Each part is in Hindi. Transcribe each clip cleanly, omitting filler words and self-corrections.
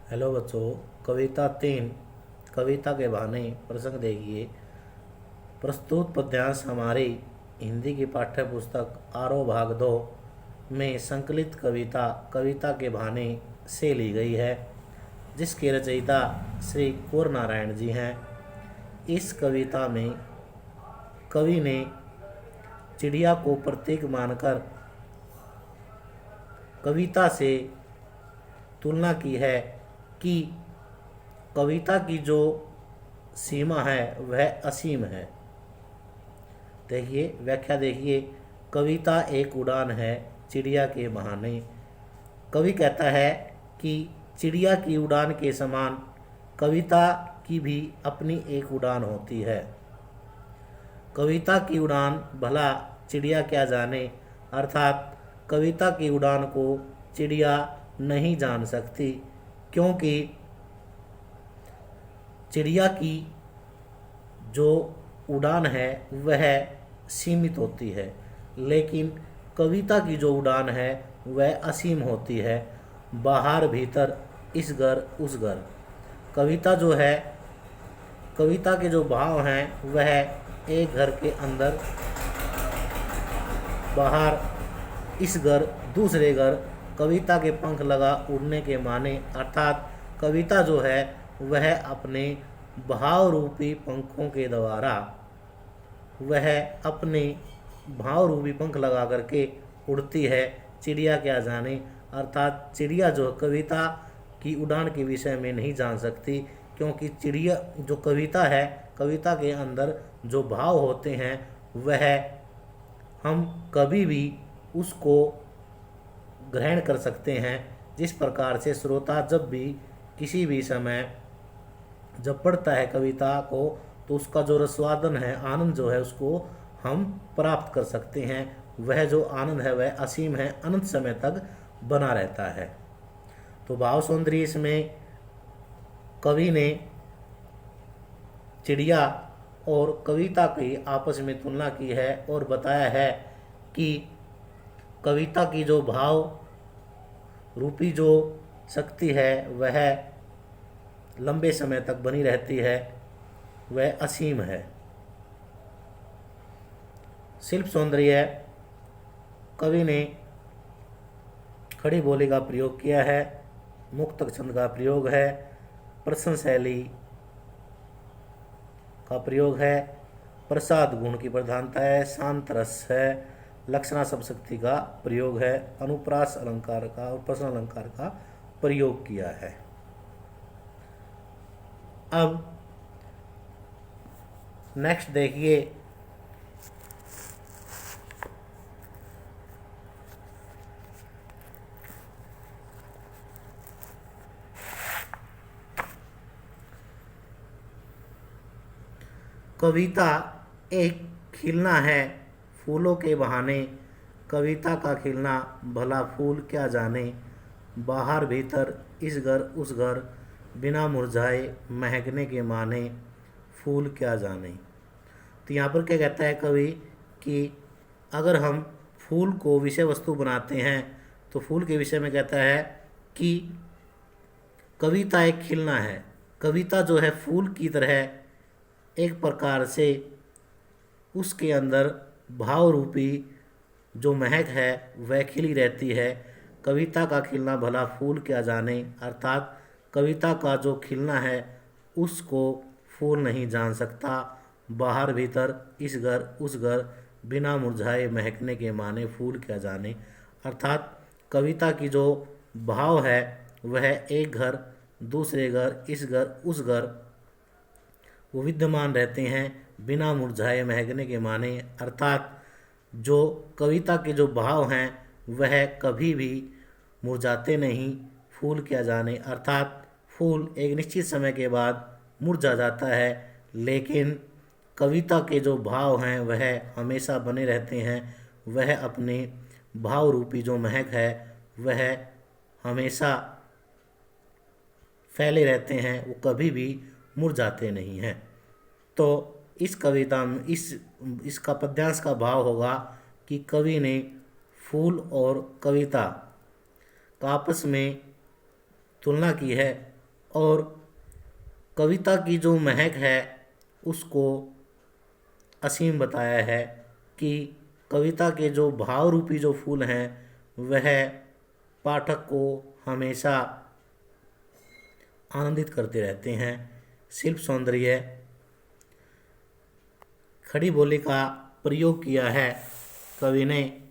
हेलो बच्चों। कविता 3 कविता के बहाने प्रसंग देखिए। प्रस्तुत पद्यांश हमारी हिंदी की पाठ्य पुस्तक आरोह भाग 2 में संकलित कविता कविता के बहाने से ली गई है, जिसके रचयिता श्री कुंवर नारायण जी हैं। इस कविता में कवि ने चिड़िया को प्रतीक मानकर कविता से तुलना की है कि कविता की जो सीमा है वह असीम है। देखिए, व्याख्या देखिए। कविता एक उड़ान है चिड़िया के बहाने। कवि कहता है कि चिड़िया की उड़ान के समान कविता की भी अपनी एक उड़ान होती है। कविता की उड़ान भला चिड़िया क्या जाने, अर्थात कविता की उड़ान को चिड़िया नहीं जान सकती, क्योंकि चिड़िया की जो उड़ान है वह सीमित होती है, लेकिन कविता की जो उड़ान है वह असीम होती है। बाहर भीतर इस घर उस घर। कविता जो है, कविता के जो भाव हैं वह एक घर के अंदर, बाहर इस घर दूसरे घर, कविता के पंख लगा उड़ने के माने, अर्थात कविता जो है वह अपने भाव रूपी पंखों के द्वारा, वह अपने भाव रूपी पंख लगा करके उड़ती है। चिड़िया क्या जाने, अर्थात चिड़िया जो कविता की उड़ान के विषय में नहीं जान सकती, क्योंकि चिड़िया जो कविता है, कविता के अंदर जो भाव होते हैं वह हम कभी भी उसको ग्रहण कर सकते हैं। जिस प्रकार से श्रोता जब भी किसी भी समय जब पढ़ता है कविता को, तो उसका जो रसवादन है, आनंद जो है, उसको हम प्राप्त कर सकते हैं। वह जो आनंद है वह असीम है, अनंत समय तक बना रहता है। तो भाव सौंदर्य इसमें कवि ने चिड़िया और कविता की आपस में तुलना की है और बताया है कि कविता की जो भाव रूपी जो शक्ति है वह लंबे समय तक बनी रहती है, वह असीम है। शिल्प सौंदर्य, कवि ने खड़ी बोली का प्रयोग किया है, मुक्तक छंद का प्रयोग है, प्रश्न शैली का प्रयोग है, प्रसाद गुण की प्रधानता है, शांत रस है, लक्षणा शब्द शक्ति का प्रयोग है, अनुप्रास अलंकार का और प्रश्न अलंकार का प्रयोग किया है। अब नेक्स्ट देखिए, कविता एक खिलना है फूलों के बहाने। कविता का खिलना भला फूल क्या जाने, बाहर भीतर इस घर उस घर, बिना मुरझाए महकने के माने, फूल क्या जाने। तो यहाँ पर क्या कहता है कवि कि अगर हम फूल को विषय वस्तु बनाते हैं तो फूल के विषय में कहता है कि कविता एक खिलना है। कविता जो है फूल की तरह एक प्रकार से उसके अंदर भाव रूपी जो महक है वह खिली रहती है। कविता का खिलना भला फूल क्या जाने, अर्थात कविता का जो खिलना है उसको फूल नहीं जान सकता। बाहर भीतर इस घर उस घर, बिना मुरझाए महकने के माने, फूल क्या जाने, अर्थात कविता की जो भाव है वह एक घर दूसरे घर इस घर उस घर वो विद्यमान रहते हैं, बिना मुरझाए महकने के माने, अर्थात जो कविता के जो भाव हैं वह कभी भी मुरझाते नहीं। फूल क्या जाने, अर्थात फूल एक निश्चित समय के बाद मुरझा जाता है, लेकिन कविता के जो भाव हैं वह हमेशा बने रहते हैं। वह अपने भाव रूपी जो महक है वह हमेशा फैले रहते हैं, वो कभी भी मुरझाते नहीं हैं। तो इस कविता में इसका पद्यांश का भाव होगा कि कवि ने फूल और कविता का आपस में तुलना की है और कविता की जो महक है उसको असीम बताया है कि कविता के जो भाव रूपी जो फूल हैं वह पाठक को हमेशा आनंदित करते रहते हैं। शिल्प सौंदर्य, खड़ी बोली का प्रयोग किया है कवि ने।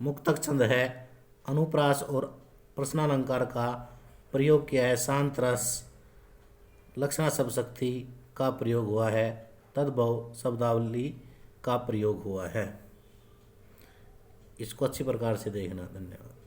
मुक्तक छंद है। अनुप्रास और प्रश्नालंकार का प्रयोग किया है। शांत रस, लक्षणा शब्द शक्ति का प्रयोग हुआ है। तद्भव शब्दावली का प्रयोग हुआ है। इसको अच्छी प्रकार से देखना। धन्यवाद।